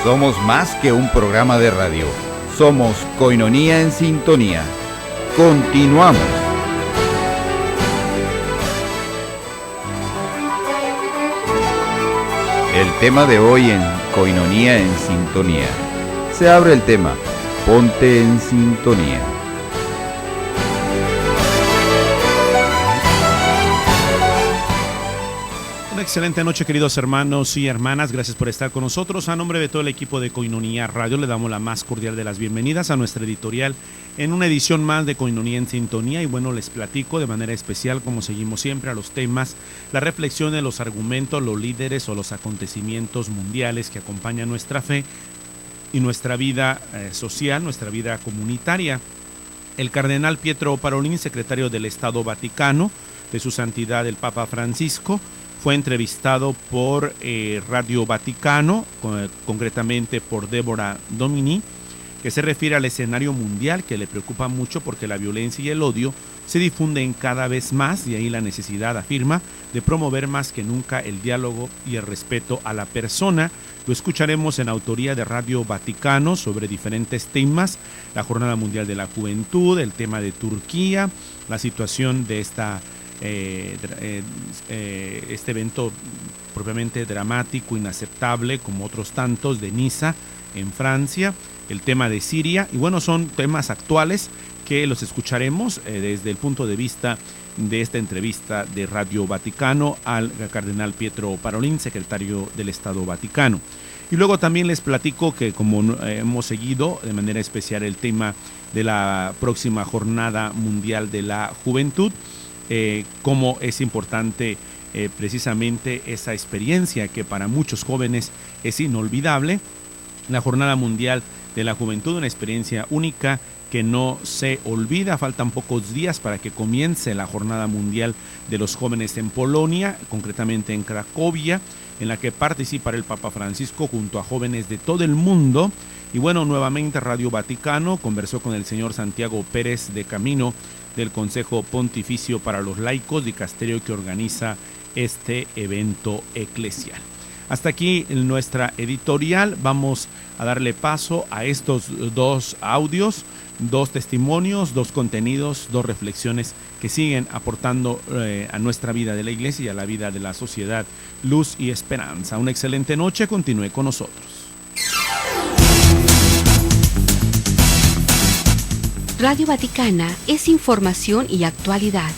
Somos más que un programa de radio. Somos Koinonía en Sintonía. Continuamos. El tema de hoy en Koinonía en Sintonía. Se abre el tema, ponte en sintonía. Una excelente noche, queridos hermanos y hermanas. Gracias por estar con nosotros. A nombre de todo el equipo de Koinonía Radio, le damos la más cordial de las bienvenidas a nuestra editorial en una edición más de Koinonía en Sintonía. Y bueno, les platico de manera especial, como seguimos siempre, a los temas, las reflexiones, los argumentos, los líderes o los acontecimientos mundiales que acompañan nuestra fe y nuestra vida social, nuestra vida comunitaria. El cardenal Pietro Parolin, secretario del Estado Vaticano, de su santidad el Papa Francisco, fue entrevistado por Radio Vaticano, concretamente por Débora Domini, que se refiere al escenario mundial que le preocupa mucho porque la violencia y el odio se difunden cada vez más, y ahí la necesidad, afirma, de promover más que nunca el diálogo y el respeto a la persona. Lo escucharemos en autoría de Radio Vaticano sobre diferentes temas: la Jornada Mundial de la Juventud, el tema de Turquía, la situación de este evento propiamente dramático, inaceptable, como otros tantos, de Niza en Francia, el tema de Siria, y bueno, son temas actuales que los escucharemos desde el punto de vista de esta entrevista de Radio Vaticano al cardenal Pietro Parolin, secretario del Estado Vaticano. Y luego también les platico que, como hemos seguido de manera especial el tema de la próxima Jornada Mundial de la Juventud, cómo es importante precisamente esa experiencia que para muchos jóvenes es inolvidable. La Jornada Mundial de la Juventud, una experiencia única que no se olvida. Faltan pocos días para que comience la Jornada Mundial de los Jóvenes en Polonia, concretamente en Cracovia, en la que participará el Papa Francisco junto a jóvenes de todo el mundo. Y bueno, nuevamente Radio Vaticano conversó con el señor Santiago Pérez de Camino, del Consejo Pontificio para los Laicos, dicasterio que organiza este evento eclesial. Hasta aquí nuestra editorial. Vamos a darle paso a estos dos audios, dos testimonios, dos contenidos, dos reflexiones que siguen aportando a nuestra vida de la Iglesia y a la vida de la sociedad luz y esperanza. Una excelente noche, continúe con nosotros. Radio Vaticana es información y actualidad.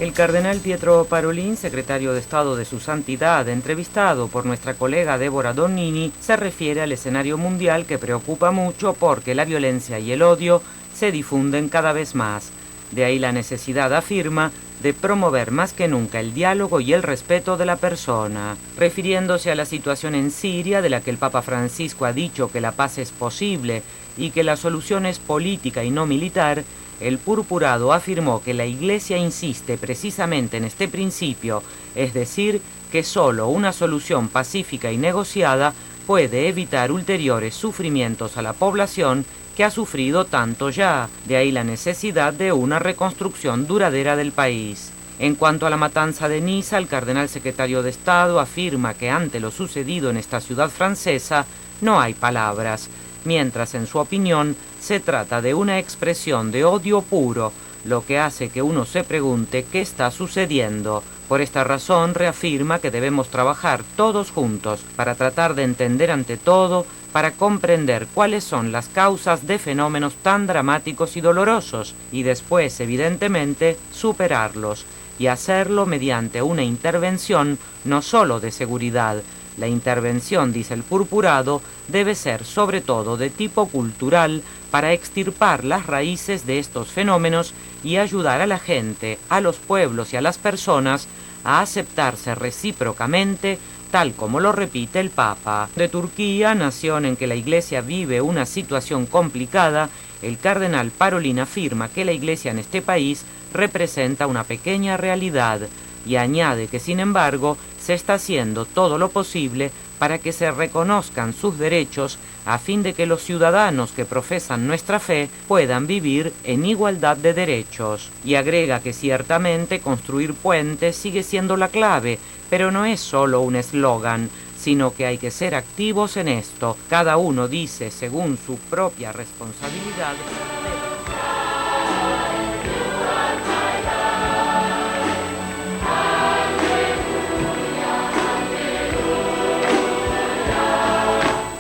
El cardenal Pietro Parolin, secretario de Estado de su Santidad, entrevistado por nuestra colega Débora Donini, se refiere al escenario mundial que preocupa mucho porque la violencia y el odio se difunden cada vez más. De ahí la necesidad, afirma, de promover más que nunca el diálogo y el respeto de la persona. Refiriéndose a la situación en Siria, de la que el Papa Francisco ha dicho que la paz es posible y que la solución es política y no militar, el purpurado afirmó que la Iglesia insiste precisamente en este principio, es decir, que solo una solución pacífica y negociada puede evitar ulteriores sufrimientos a la población que ha sufrido tanto ya. De ahí la necesidad de una reconstrucción duradera del país. En cuanto a la matanza de Niza, el cardenal secretario de Estado afirma que ante lo sucedido en esta ciudad francesa no hay palabras, mientras en su opinión se trata de una expresión de odio puro, lo que hace que uno se pregunte qué está sucediendo. Por esta razón reafirma que debemos trabajar todos juntos para tratar de entender ante todo, para comprender cuáles son las causas de fenómenos tan dramáticos y dolorosos, y después, evidentemente, superarlos, y hacerlo mediante una intervención no solo de seguridad. La intervención, dice el purpurado, debe ser sobre todo de tipo cultural para extirpar las raíces de estos fenómenos y ayudar a la gente, a los pueblos y a las personas a aceptarse recíprocamente, tal como lo repite el Papa. De Turquía, nación en que la Iglesia vive una situación complicada, el cardenal Parolin afirma que la Iglesia en este país representa una pequeña realidad y añade que, sin embargo, se está haciendo todo lo posible para que se reconozcan sus derechos a fin de que los ciudadanos que profesan nuestra fe puedan vivir en igualdad de derechos. Y agrega que ciertamente construir puentes sigue siendo la clave, pero no es solo un eslogan, sino que hay que ser activos en esto. Cada uno dice según su propia responsabilidad.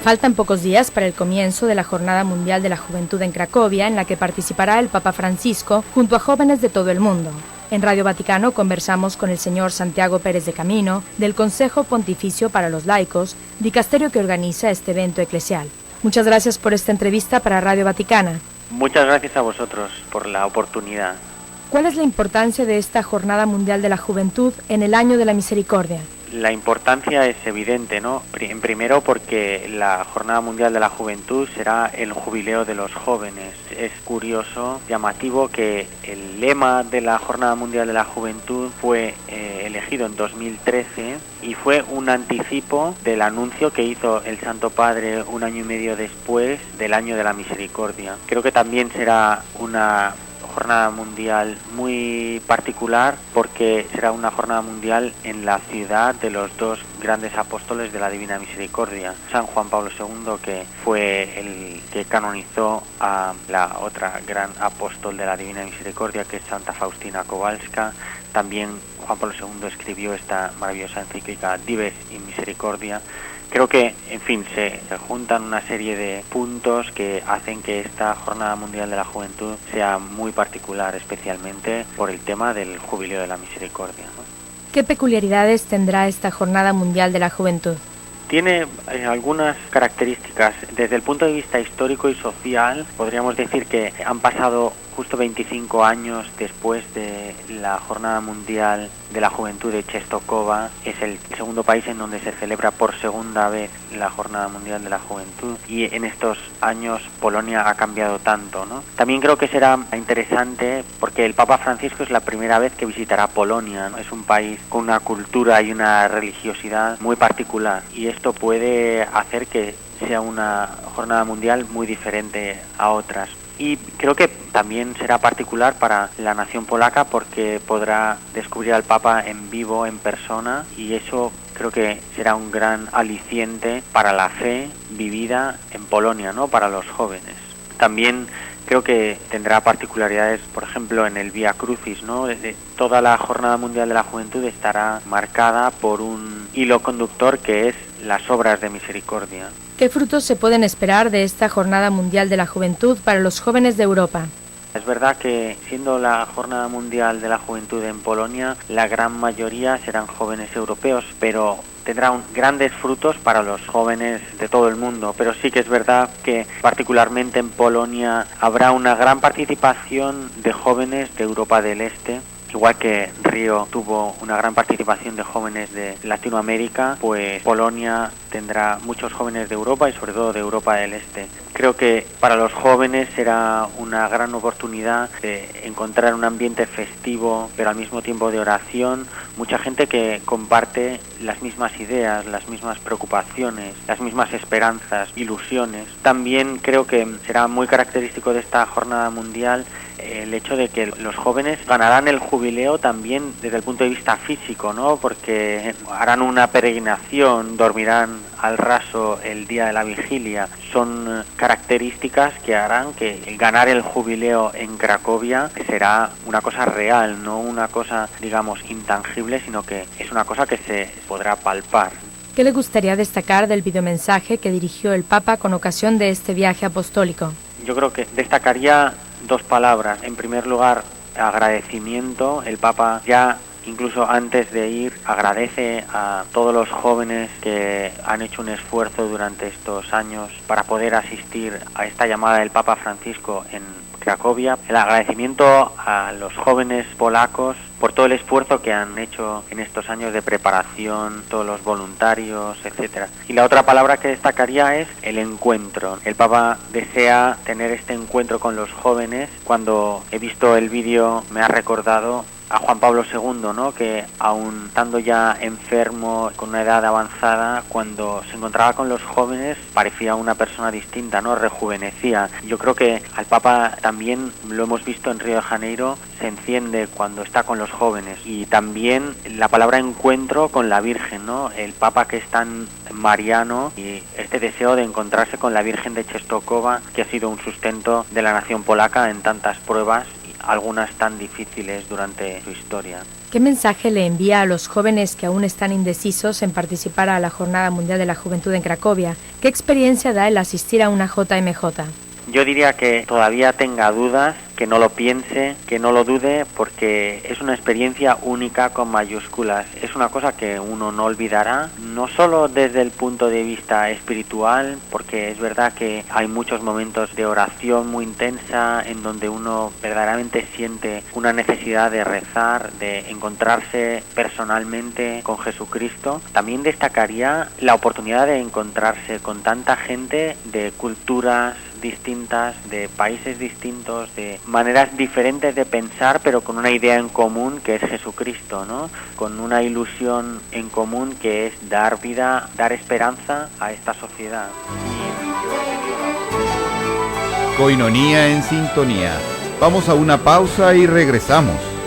Faltan pocos días para el comienzo de la Jornada Mundial de la Juventud en Cracovia, en la que participará el Papa Francisco junto a jóvenes de todo el mundo. En Radio Vaticano conversamos con el señor Santiago Pérez de Camino, del Consejo Pontificio para los Laicos, dicasterio que organiza este evento eclesial. Muchas gracias por esta entrevista para Radio Vaticana. Muchas gracias a vosotros por la oportunidad. ¿Cuál es la importancia de esta Jornada Mundial de la Juventud en el Año de la Misericordia? La importancia es evidente, ¿no? Primero porque la Jornada Mundial de la Juventud será el jubileo de los jóvenes. Es curioso, llamativo que el lema de la Jornada Mundial de la Juventud fue elegido en 2013 y fue un anticipo del anuncio que hizo el Santo Padre un año y medio después del Año de la Misericordia. Creo que también será una jornada mundial muy particular porque será una jornada mundial en la ciudad de los dos grandes apóstoles de la Divina Misericordia, San Juan Pablo II, que fue el que canonizó a la otra gran apóstol de la Divina Misericordia, que es Santa Faustina Kowalska. También Juan Pablo II escribió esta maravillosa encíclica Dives in Misericordia. Creo que, en fin, se juntan una serie de puntos que hacen que esta Jornada Mundial de la Juventud sea muy particular, especialmente por el tema del Jubileo de la Misericordia, ¿no? ¿Qué peculiaridades tendrá esta Jornada Mundial de la Juventud? Tiene algunas características. Desde el punto de vista histórico y social, podríamos decir que han pasado justo 25 años después de la Jornada Mundial de la Juventud de Czestochowa. Es el segundo país en donde se celebra por segunda vez la Jornada Mundial de la Juventud, y en estos años Polonia ha cambiado tanto, ¿no? También creo que será interesante porque el Papa Francisco es la primera vez que visitará Polonia, ¿no? Es un país con una cultura y una religiosidad muy particular, y esto puede hacer que sea una jornada mundial muy diferente a otras. Y creo que también será particular para la nación polaca porque podrá descubrir al Papa en vivo, en persona, y eso creo que será un gran aliciente para la fe vivida en Polonia, ¿no? Para los jóvenes. También creo que tendrá particularidades, por ejemplo, en el Vía Crucis, ¿no? Toda la Jornada Mundial de la Juventud estará marcada por un hilo conductor que es las obras de misericordia. ¿Qué frutos se pueden esperar de esta Jornada Mundial de la Juventud para los jóvenes de Europa? Es verdad que, siendo la Jornada Mundial de la Juventud en Polonia, la gran mayoría serán jóvenes europeos, pero tendrá grandes frutos para los jóvenes de todo el mundo. Pero sí que es verdad que, particularmente en Polonia, habrá una gran participación de jóvenes de Europa del Este. Igual que Río tuvo una gran participación de jóvenes de Latinoamérica, pues Polonia tendrá muchos jóvenes de Europa y sobre todo de Europa del Este. Creo que para los jóvenes será una gran oportunidad de encontrar un ambiente festivo, pero al mismo tiempo de oración, mucha gente que comparte las mismas ideas, las mismas preocupaciones, las mismas esperanzas, ilusiones. También creo que será muy característico de esta jornada mundial el hecho de que los jóvenes ganarán el jubileo también desde el punto de vista físico, ¿no? Porque harán una peregrinación, dormirán al raso el día de la vigilia. Son características que harán que el ganar el jubileo en Cracovia será una cosa real, no una cosa, digamos, intangible, sino que es una cosa que se podrá palpar. ¿Qué le gustaría destacar del videomensaje que dirigió el Papa con ocasión de este viaje apostólico? Yo creo que destacaría dos palabras. En primer lugar, agradecimiento. El Papa ya, incluso antes de ir, agradece a todos los jóvenes que han hecho un esfuerzo durante estos años para poder asistir a esta llamada del Papa Francisco en Cracovia. El agradecimiento a los jóvenes polacos por todo el esfuerzo que han hecho en estos años de preparación, todos los voluntarios, etcétera. Y la otra palabra que destacaría es el encuentro. El Papa desea tener este encuentro con los jóvenes. Cuando he visto el vídeo me ha recordado a Juan Pablo II, ¿no? Que aun estando ya enfermo, con una edad avanzada, cuando se encontraba con los jóvenes parecía una persona distinta, ¿no? Rejuvenecía. Yo creo que al Papa también, lo hemos visto en Río de Janeiro, se enciende cuando está con los jóvenes. Y también la palabra encuentro con la Virgen, ¿no? El Papa, que es tan mariano, y este deseo de encontrarse con la Virgen de Czestochowa, que ha sido un sustento de la nación polaca en tantas pruebas, algunas tan difíciles durante su historia. ¿Qué mensaje le envía a los jóvenes que aún están indecisos en participar a la Jornada Mundial de la Juventud en Cracovia? ¿Qué experiencia da el asistir a una JMJ? Yo diría que todavía tenga dudas, que no lo piense, que no lo dude, porque es una experiencia única con mayúsculas. Es una cosa que uno no olvidará, no solo desde el punto de vista espiritual, porque es verdad que hay muchos momentos de oración muy intensa en donde uno verdaderamente siente una necesidad de rezar, de encontrarse personalmente con Jesucristo. También destacaría la oportunidad de encontrarse con tanta gente de culturas distintas, de países distintos, de maneras diferentes de pensar, pero con una idea en común que es Jesucristo, ¿no? Con una ilusión en común que es dar vida, dar esperanza a esta sociedad. Koinonía en sintonía. Vamos a una pausa y regresamos.